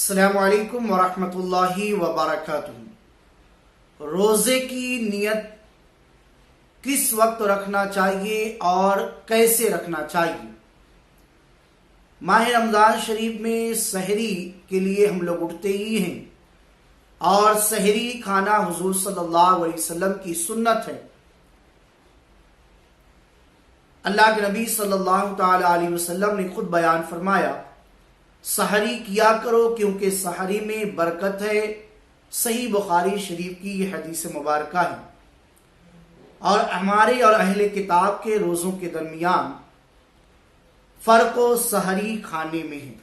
अस्सलामु अलैकुम वरहमतुल्लाहि वबरकातुहू। रोज़े की नियत किस वक्त रखना चाहिए और कैसे रखना चाहिए? माह रमज़ान शरीफ में सहरी के लिए हम लोग उठते ही हैं और सहरी खाना हुजूर सल्लल्लाहु अलैहि वसल्लम की सुन्नत है। अल्लाह के नबी सल्लल्लाहु ताला अलैहि वसल्लम ने खुद बयान फरमाया, सहरी किया करो क्योंकि सहरी में बरकत है। सही बुखारी शरीफ की ये हदीस मुबारक है। और हमारे और अहले किताब के रोज़ों के दरमियान फर्क सहरी खाने में है।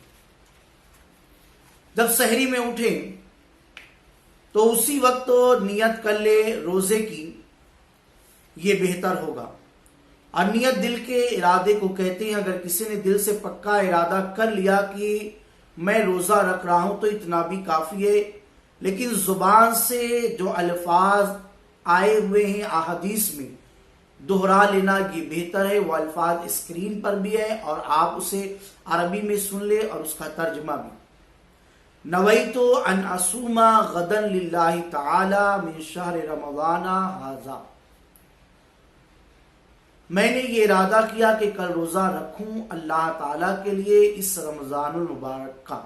जब सहरी में उठें तो उसी वक्त नियत कर ले रोज़े की, ये बेहतर होगा। और नियत दिल के इरादे को कहते हैं। अगर किसी ने दिल से पक्का इरादा कर लिया कि मैं रोज़ा रख रहा हूं तो इतना भी काफ़ी है, लेकिन ज़ुबान से जो अल्फाज आए हुए हैं अहादीस में दोहरा लेना ये बेहतर है। वो अल्फाज स्क्रीन पर भी है और आप उसे अरबी में सुन ले और उसका तर्जमा भी। नवैतु अन असूमा गदन लिल्लाहि ताला मिन शहर रमज़ाना हाज़ा। मैंने ये इरादा किया कि कल रोज़ा रखूं अल्लाह ताला के लिए इस रमज़ानुल मुबारक का।